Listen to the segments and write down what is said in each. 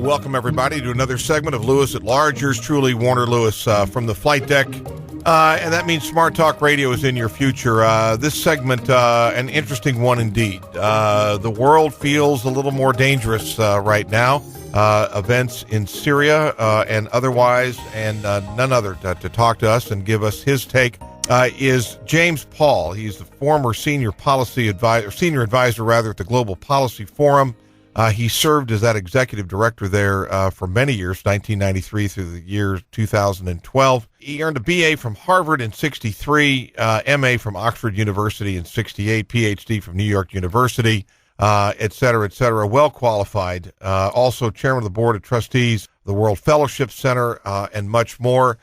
Welcome, everybody, to another segment of Lewis at Large. Yours truly, Warner Lewis, from the flight deck. And that means Smart Talk Radio is in your future. This segment, an interesting one indeed. The world feels a little more dangerous right now. Events in Syria and otherwise, and none other to talk to us and give us his take is James Paul. He's the former senior advisor at the Global Policy Forum. He served as that executive director there for many years, 1993 through the year 2012. He earned a BA from Harvard in 63, MA from Oxford University in 68, PhD from New York University, et cetera, well qualified. Also chairman of the board of trustees, the World Fellowship Center, and much more.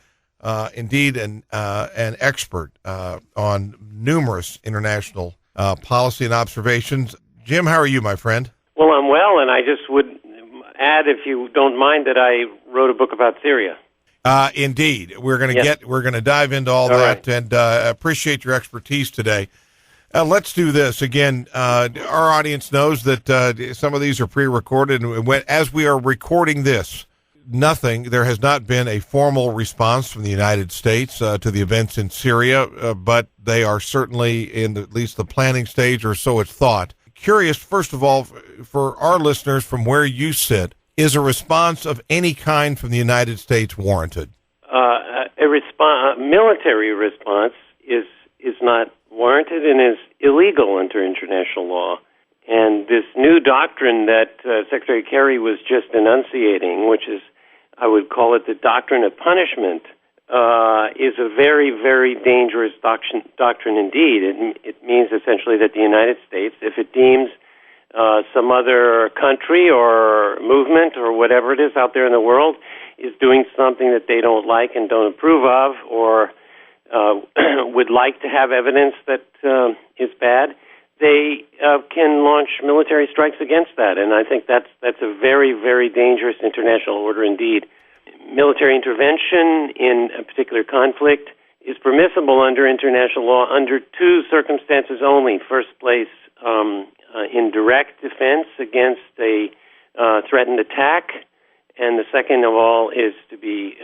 Indeed, an expert on numerous international policy and observations. Jim, how are you, my friend? Well, I'm well, and I just would add, if you don't mind, that I wrote a book about Syria. Indeed, we're going to dive into all that, right. And appreciate your expertise today. Let's do this again. Our audience knows that some of these are pre-recorded, and as we are recording this, there has not been a formal response from the United States to the events in Syria, but they are certainly in at least the planning stage, or so it's thought. Curious, first of all, for our listeners, from where you sit, is a response of any kind from the United States warranted? A military response is not warranted and is illegal under international law. And this new doctrine that Secretary Kerry was just enunciating, which is, I would call it the doctrine of punishment, is a very, very dangerous doctrine indeed. It means essentially that the United States, if it deems some other country or movement or whatever it is out there in the world is doing something that they don't like and don't approve of, or would like to have evidence that is bad, they can launch military strikes against that. And I think that's a very, very dangerous international order indeed. Military intervention in a particular conflict is permissible under international law under two circumstances only. First place, in direct defense against a threatened attack, and the second of all is to be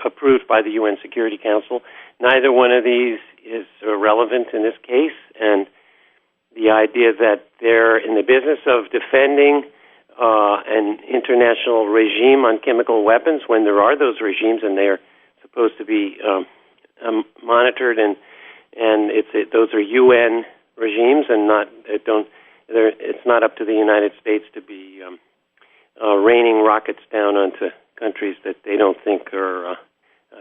approved by the UN Security Council. Neither one of these is relevant in this case, and the idea that they're in the business of defending an international regime on chemical weapons when there are those regimes and they're supposed to be monitored, and those are UN regimes and it's not up to the United States to be raining rockets down onto countries that they don't think are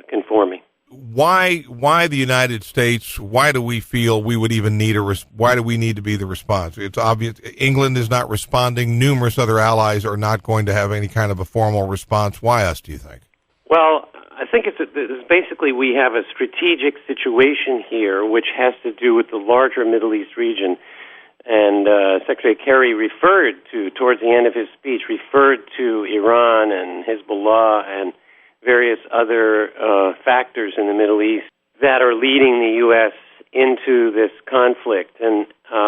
conforming. Why the United States? Why do we feel we would even need why do we need to be the response? It's obvious England is not responding. Numerous other allies are not going to have any kind of a formal response. Why us, do you think? Well, I think it's basically we have a strategic situation here which has to do with the larger Middle East region. And Secretary Kerry towards the end of his speech, referred to Iran and Hezbollah and various other factors in the Middle East that are leading the U.S. into this conflict. And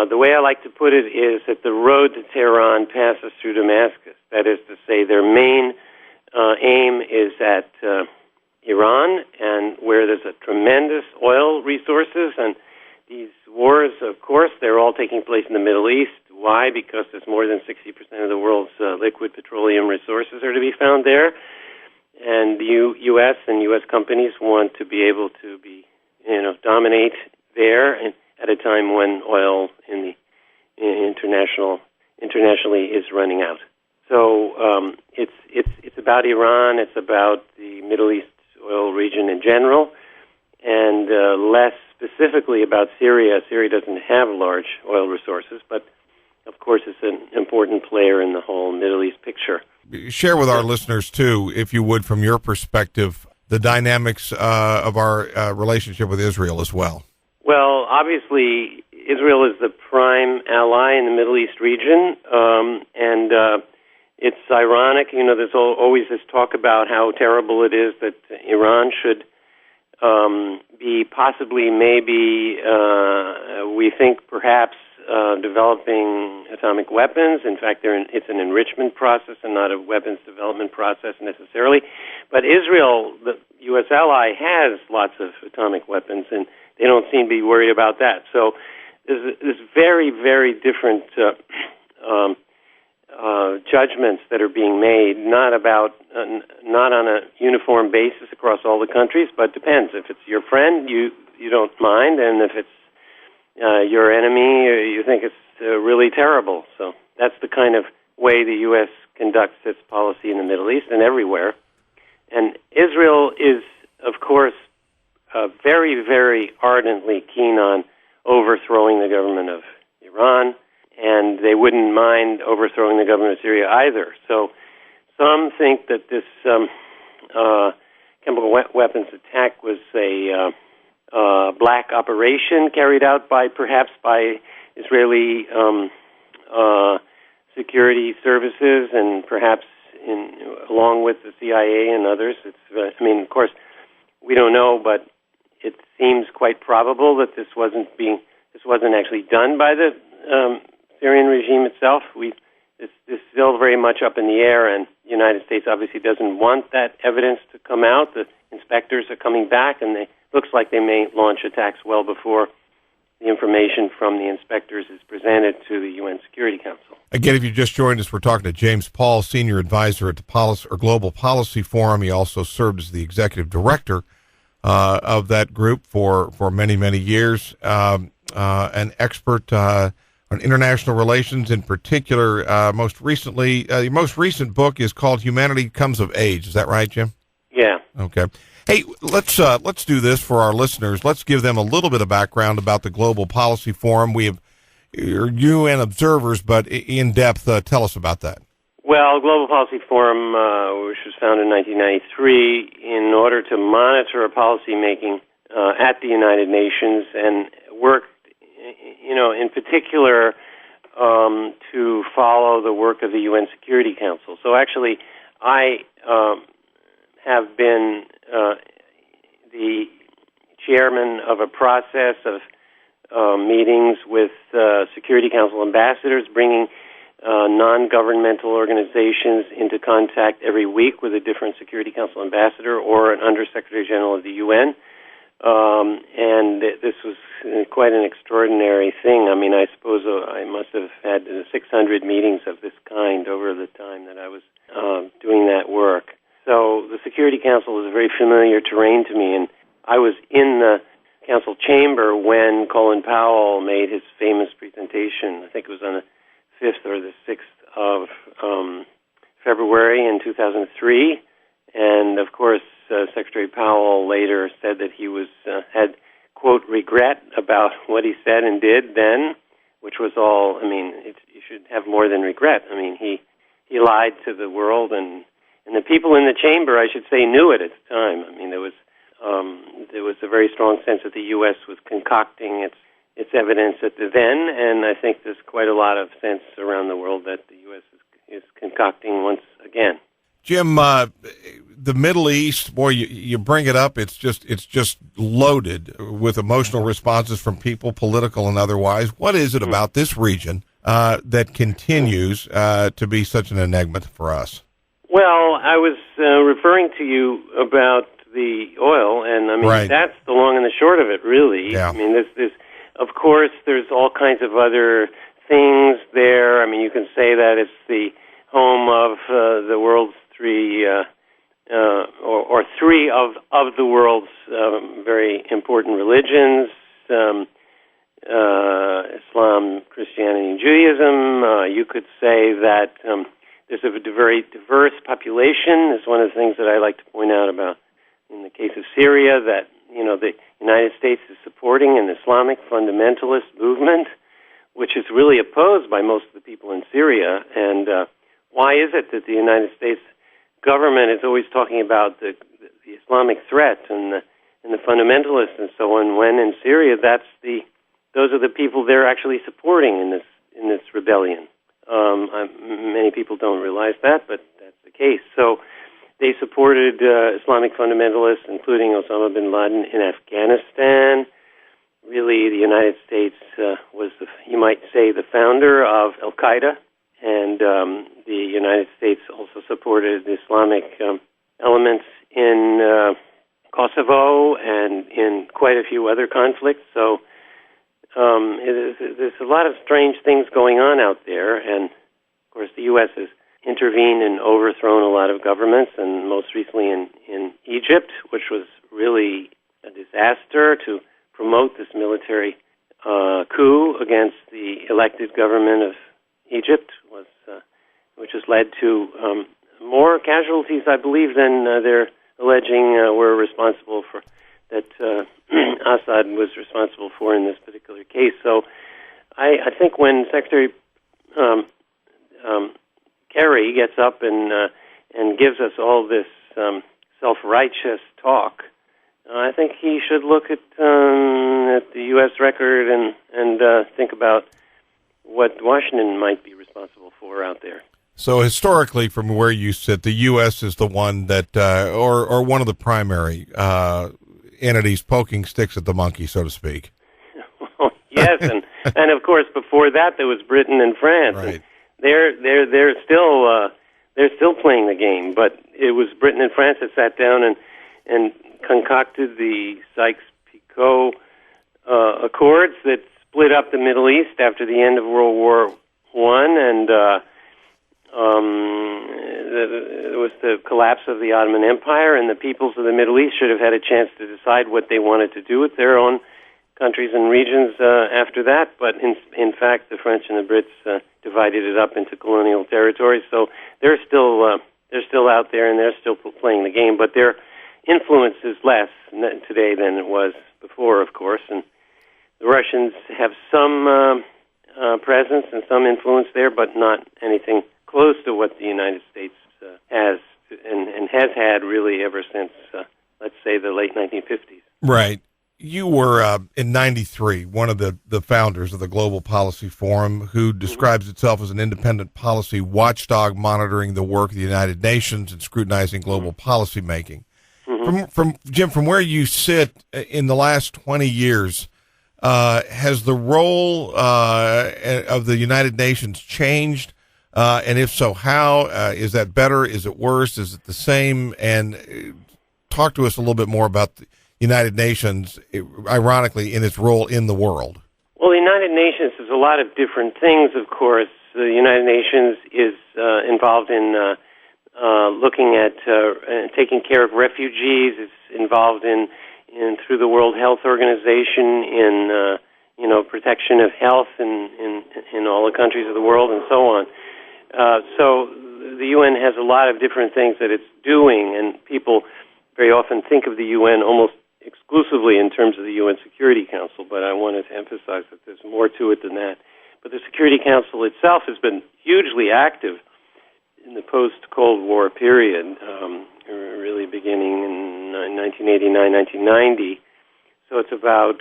the way I like to put it is that the road to Tehran passes through Damascus. That is to say, their main aim is at Iran, and where there's a tremendous oil resources. And these wars, of course, they're all taking place in the Middle East. Why? Because there's more than 60% of the world's liquid petroleum resources are to be found there. And the U.S. and U.S. companies want to be able to dominate there at a time when oil in the internationally is running out. So it's about Iran. It's about the Middle East oil region in general, and less specifically about Syria. Syria doesn't have large oil resources, but of course it's an important player in the whole Middle East picture. Share with our listeners, too, if you would, from your perspective, the dynamics of our relationship with Israel as well. Well, obviously, Israel is the prime ally in the Middle East region, and it's ironic. There's always this talk about how terrible it is that Iran should be possibly, maybe, we think perhaps developing atomic weapons. In fact, it's an enrichment process and not a weapons development process necessarily. But Israel, the U.S. ally, has lots of atomic weapons, and they don't seem to be worried about that. So there's very, very different judgments that are being made, not on a uniform basis across all the countries, but depends. If it's your friend, you don't mind, and if it's your enemy, you think it's really terrible. So that's the kind of way the U.S. conducts its policy in the Middle East and everywhere. And Israel is, of course, very, very ardently keen on overthrowing the government of Iran, and they wouldn't mind overthrowing the government of Syria either. So some think that this chemical weapons attack was a black operation carried out perhaps by Israeli security services, and perhaps along with the CIA and others. Of course, we don't know, but it seems quite probable that this wasn't actually done by the Syrian regime itself. This is still very much up in the air, and the United States obviously doesn't want that evidence to come out. The inspectors are coming back, and looks like they may launch attacks well before the information from the inspectors is presented to the UN Security Council. Again, if you just joined us, we're talking to James Paul, Senior Advisor at the Global Policy Forum. He also served as the Executive Director of that group for many, many years, an expert on international relations in particular. Most recently, your most recent book is called Humanity Comes of Age. Is that right, Jim? Yeah. Okay. Hey, let's do this for our listeners. Let's give them a little bit of background about the Global Policy Forum. We have UN observers, but in depth, tell us about that. Well, Global Policy Forum, which was founded in 1993, in order to monitor policy making at the United Nations, and worked, in particular, to follow the work of the UN Security Council. So actually, I have been the chairman of a process of meetings with Security Council ambassadors, bringing non-governmental organizations into contact every week with a different Security Council ambassador or an Under-Secretary General of the UN. And this was quite an extraordinary thing. I suppose I must have had 600 meetings of this kind over the time that I was doing that work. So the Security Council was very familiar terrain to me, and I was in the Council chamber when Colin Powell made his famous presentation. I think it was on the 5th or the 6th of February in 2003. And, of course, Secretary Powell later said that he had, quote, regret about what he said and did then, which was all, you should have more than regret. He lied to the world, and the people in the chamber, I should say, knew it at the time. There was a very strong sense that the U.S. was concocting its evidence at the then, and I think there's quite a lot of sense around the world that the U.S. is concocting once again. Jim, the Middle East, boy, you bring it up. It's just loaded with emotional responses from people, political and otherwise. What is it about this region that continues to be such an enigma for us? Well, I was referring to you about the oil, and right. That's the long and the short of it, really. Yeah. This, of course, there's all kinds of other things there. You can say that it's the home of the world's three of the world's very important religions: Islam, Christianity, and Judaism. You could say that there's a very diverse population. It's one of the things that I like to point out about in the case of Syria, that the United States is supporting an Islamic fundamentalist movement, which is really opposed by most of the people in Syria. And why is it that the United States government is always talking about the Islamic threat and the fundamentalists and so on, when in Syria those are the people they're actually supporting in this rebellion? Many people don't realize that, but that's the case. So they supported Islamic fundamentalists, including Osama bin Laden in Afghanistan, really the United States was, you might say, the founder of Al-Qaeda, and the United States also supported Islamic elements in Kosovo and in quite a few other conflicts. So there's a lot of strange things going on out there, and of course the U.S. has intervened and overthrown a lot of governments, and most recently in Egypt, which was really a disaster to promote this military coup against the elected government of Egypt, which has led to more casualties, I believe, than they're alleging were responsible for, that Assad was responsible for in this particular case. So I think when Secretary Kerry gets up and gives us all this self-righteous talk, I think he should look at the U.S. record and think about what Washington might be responsible for out there. So historically, from where you sit, the U.S. is the one that, or one of the primary entities poking sticks at the monkey, so to speak. Well, yes, and of course before that there was Britain and France. Right. And they're still playing the game, but it was Britain and France that sat down and concocted the Sykes-Picot Accords that split up the Middle East after the end of World War I, and it was the collapse of the Ottoman Empire, and the peoples of the Middle East should have had a chance to decide what they wanted to do with their own countries and regions after that. But in fact, the French and the Brits divided it up into colonial territories. So they're still out there, and they're still playing the game. But their influence is less today than it was before, of course. And the Russians have some presence and some influence there, but not anything close to what the United States has and has had really ever since, let's say, the late 1950s. Right. You were, in 93, one of the founders of the Global Policy Forum, who describes itself as an independent policy watchdog monitoring the work of the United Nations and scrutinizing global policy making. From Jim, from where you sit in the last 20 years, has the role of the United Nations changed? And if so, how? Is that better? Is it worse? Is it the same? And talk to us a little bit more about the United Nations, ironically, in its role in the world. Well, the United Nations is a lot of different things, of course. The United Nations is involved in looking at taking care of refugees. It's involved in through the World Health Organization in protection of health in all the countries of the world and so on. So the UN has a lot of different things that it's doing, and people very often think of the UN almost exclusively in terms of the UN Security Council, but I wanted to emphasize that there's more to it than that. But the Security Council itself has been hugely active in the post-Cold War period, really beginning in 1989, 1990. So it's about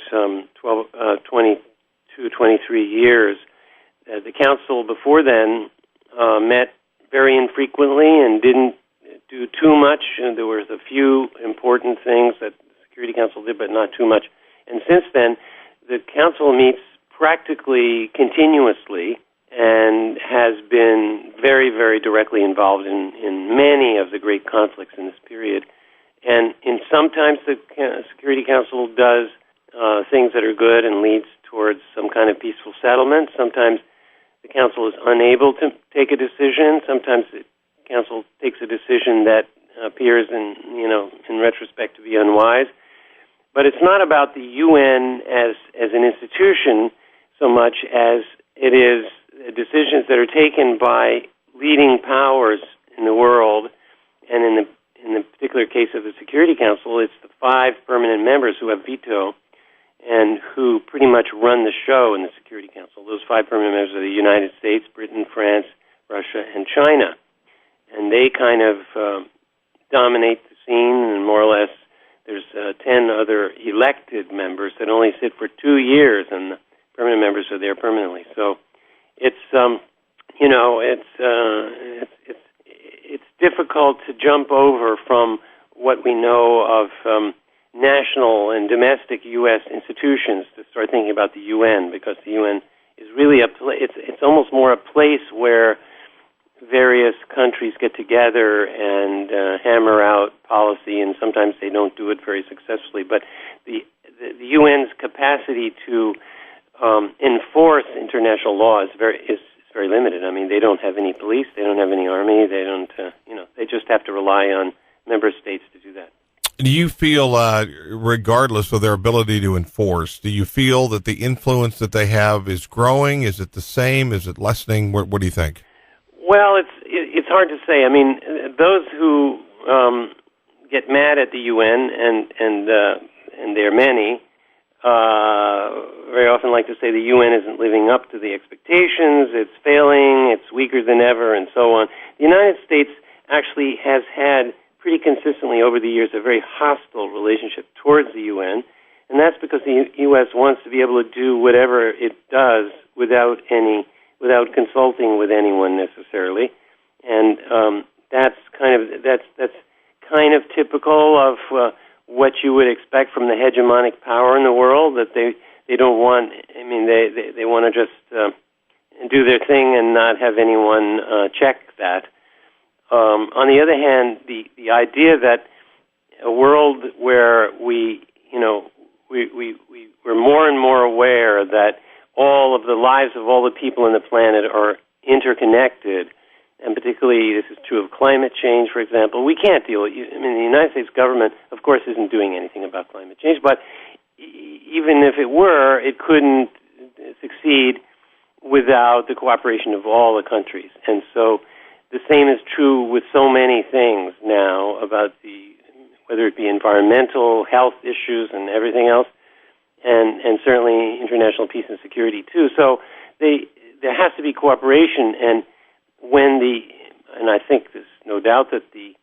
22, 23 years. The Council before then met very infrequently and didn't do too much. And there was a few important things that the Security Council did, but not too much. And since then, the Council meets practically continuously and has been very, very directly involved in many of the great conflicts in this period. And sometimes the Security Council does things that are good and leads towards some kind of peaceful settlement. Sometimes the Council is unable to take a decision. Sometimes the Council takes a decision that appears in retrospect to be unwise. But it's not about the UN as an institution so much as it is decisions that are taken by leading powers in the world. And in the particular case of the Security Council, it's the 5 permanent members who have veto and who pretty much run the show in the Security Council. Those 5 permanent members are the United States, Britain, France, Russia, and China. And they kind of dominate the scene, and more or less there's 10 other elected members that only sit for 2 years, and the permanent members are there permanently. So it's it's difficult to jump over from what we know of national and domestic U.S. institutions to start thinking about the UN, because the UN is really it's almost more a place where various countries get together and hammer out policy, and sometimes they don't do it very successfully. But the UN's capacity to enforce international law is very limited. I mean, they don't have any police, they don't have any army, they don't, they just have to rely on member states to do that. Do you feel, regardless of their ability to enforce, do you feel that the influence that they have is growing? Is it the same? Is it lessening? What do you think? Well, it's hard to say. I mean, those who get mad at the UN, and there are many, very often like to say the UN isn't living up to the expectations, it's failing, it's weaker than ever, and so on. The United States actually has had pretty consistently over the years a very hostile relationship towards the UN, and that's because the U.S. wants to be able to do whatever it does without consulting with anyone necessarily, and that's kind of typical of what you would expect from the hegemonic power in the world. That they don't want. I mean, they want to just do their thing and not have anyone check that. On the other hand, the idea that a world where we're more and more aware that all of the lives of all the people on the planet are interconnected, and particularly this is true of climate change, for example. We can't deal with it. I mean, the United States government, of course, isn't doing anything about climate change, but even if it were, it couldn't succeed without the cooperation of all the countries. And so the same is true with so many things now about whether it be environmental, health issues, and everything else, and certainly international peace and security too. So there has to be cooperation, and I think there's no doubt that the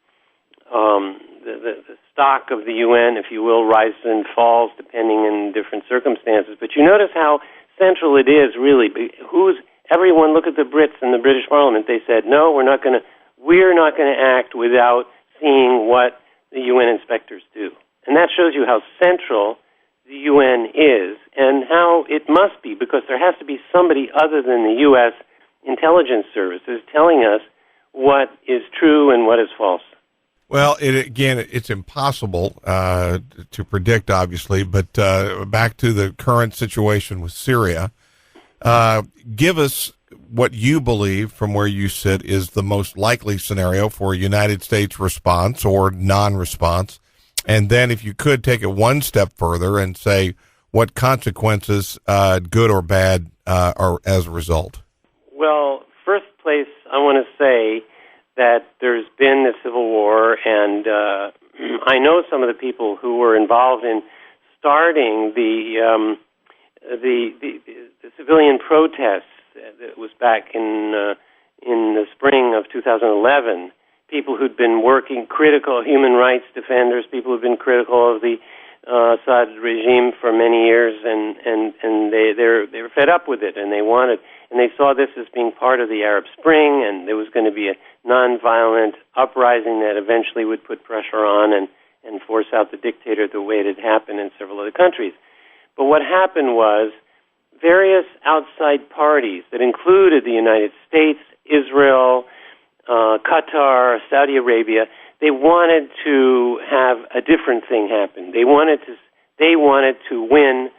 stock of the UN, if you will, rises and falls depending in different circumstances. But you notice how central it is, really. Everyone, look at the Brits in the British Parliament. They said, no, we're not going to act without seeing what the UN inspectors do. And that shows you how central the UN is and how it must be, because there has to be somebody other than the U.S. intelligence services telling us what is true and what is false. Well, it's impossible to predict, obviously, but back to the current situation with Syria, give us what you believe, from where you sit, is the most likely scenario for a United States response or non-response. And then if you could take it one step further and say what consequences, good or bad, are as a result. Well, first place, I want to say that there's been a civil war, and I know some of the people who were involved in starting the civilian protests that was back in the spring of 2011. People who'd been working, critical human rights defenders, people who'd been critical of the Assad regime for many years, and they were fed up with it, and they saw this as being part of the Arab Spring, and there was going to be a nonviolent uprising that eventually would put pressure on and force out the dictator the way it had happened in several other countries. But what happened was various outside parties that included the United States, Israel, Qatar, Saudi Arabia, they wanted to have a different thing happen. They wanted to win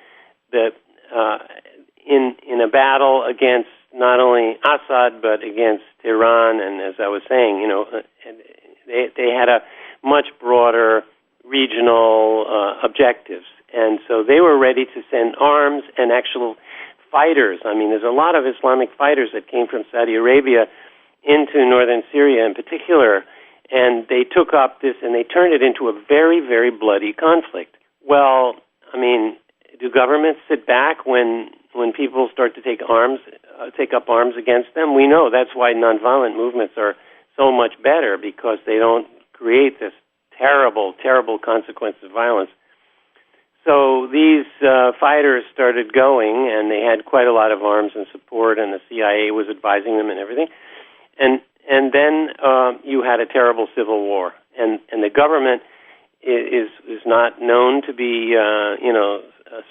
in a battle against not only Assad but against Iran, and as I was saying, they had a much broader regional objectives, and so they were ready to send arms and actual fighters. I mean, there's a lot of Islamic fighters that came from Saudi Arabia into northern Syria in particular, and they took up this and they turned it into a very, very bloody conflict. Well, I mean, do governments sit back when people start to take up arms against them? We know that's why nonviolent movements are so much better, because they don't create this terrible, terrible consequence of violence. So these fighters started going, and they had quite a lot of arms and support, and the CIA was advising them and everything. And then you had a terrible civil war, and the government is not known to be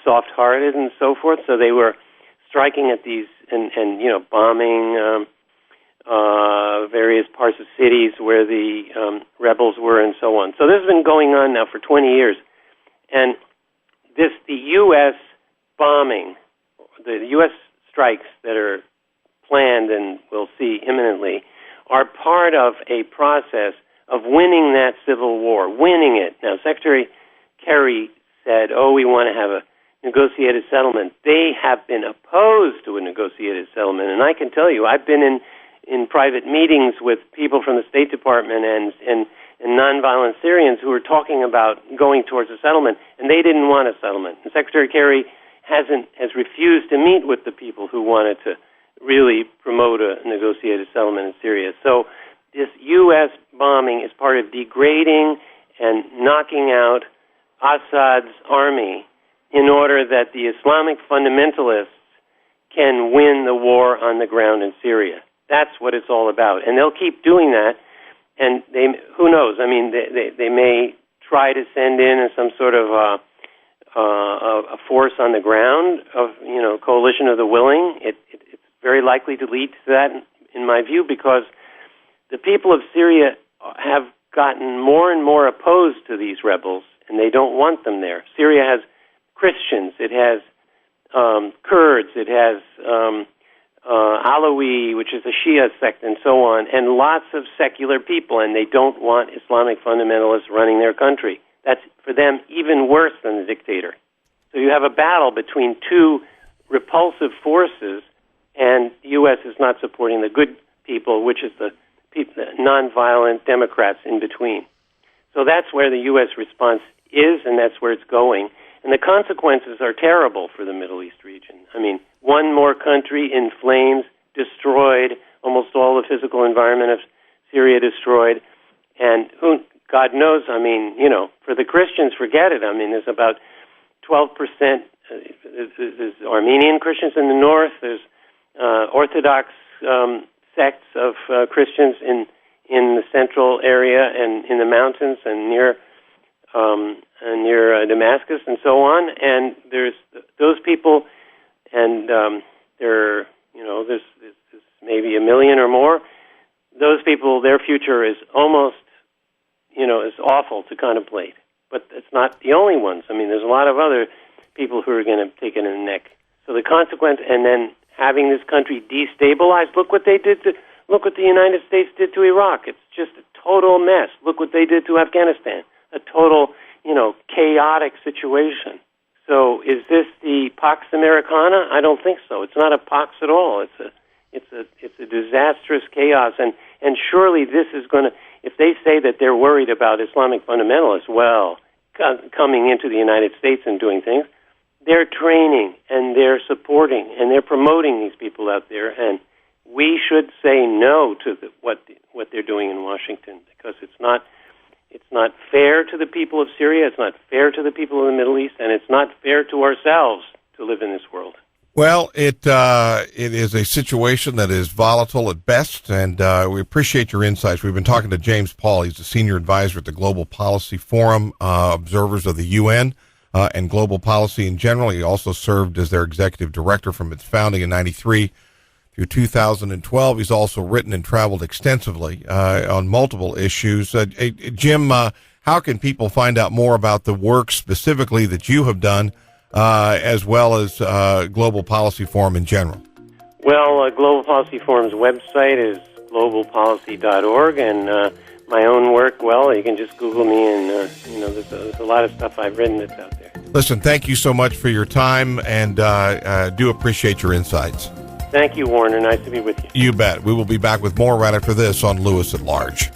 soft-hearted and so forth. So they were striking at these and bombing various parts of cities where the rebels were and so on. So this has been going on now for 20 years. And the U.S. bombing, the U.S. strikes that are planned and we'll see imminently are part of a process of winning that civil war, winning it. Now, Secretary Kerry said, we want to have a negotiated settlement. They have been opposed to a negotiated settlement. And I can tell you, I've been in private meetings with people from the State Department and nonviolent Syrians who are talking about going towards a settlement, and they didn't want a settlement. And Secretary Kerry has refused to meet with the people who wanted to really promote a negotiated settlement in Syria. So this U.S. bombing is part of degrading and knocking out Assad's army in order that the Islamic fundamentalists can win the war on the ground in Syria. That's what it's all about. And they'll keep doing that. And who knows? I mean, they may try to send in some sort of a force on the ground of, coalition of the willing. It's very likely to lead to that, in my view, because the people of Syria have gotten more and more opposed to these rebels, and they don't want them there. Syria has Christians, it has Kurds, it has Alawi, which is a Shia sect, and so on, and lots of secular people, and they don't want Islamic fundamentalists running their country. That's, for them, even worse than the dictator. So you have a battle between two repulsive forces, and the U.S. is not supporting the good people, which is the nonviolent Democrats in between. So that's where the U.S. response is, and that's where it's going. And the consequences are terrible for the Middle East region. I mean, one more country in flames, destroyed, almost all the physical environment of Syria destroyed. And God knows, I mean, for the Christians, forget it. I mean, there's about 12%, there's Armenian Christians in the north, there's Orthodox sects of Christians in the central area and in the mountains and near Damascus and so on. And there's those people, and there's maybe 1 million or more. Those people, their future is almost, is awful to contemplate. But it's not the only ones. I mean, there's a lot of other people who are going to take it in the neck. So the consequence, and then having this country destabilized. Look what the United States did to Iraq. It's just a total mess. Look what they did to Afghanistan. A total, chaotic situation. So is this the Pax Americana? I don't think so. It's not a Pax at all. It's a disastrous chaos. And surely this is going to, if they say that they're worried about Islamic fundamentalists, coming into the United States and doing things, they're training and they're supporting and they're promoting these people out there, and we should say no to what they're doing in Washington, because it's not fair to the people of Syria, it's not fair to the people of the Middle East, and it's not fair to ourselves to live in this world. Well, it is a situation that is volatile at best, and we appreciate your insights. We've been talking to James Paul. He's the senior advisor at the Global Policy Forum, observers of the UN and global policy in general. He also served as their executive director from its founding in 1993 through 2012. He's also written and traveled extensively on multiple issues. Jim, how can people find out more about the work specifically that you have done, as well as Global Policy Forum in general? Well, Global Policy Forum's website is globalpolicy.org, and my own work, you can just Google me, and there's a lot of stuff I've written that's out there. Listen, thank you so much for your time, and do appreciate your insights. Thank you, Warner. Nice to be with you. You bet. We will be back with more right after this on Lewis at Large.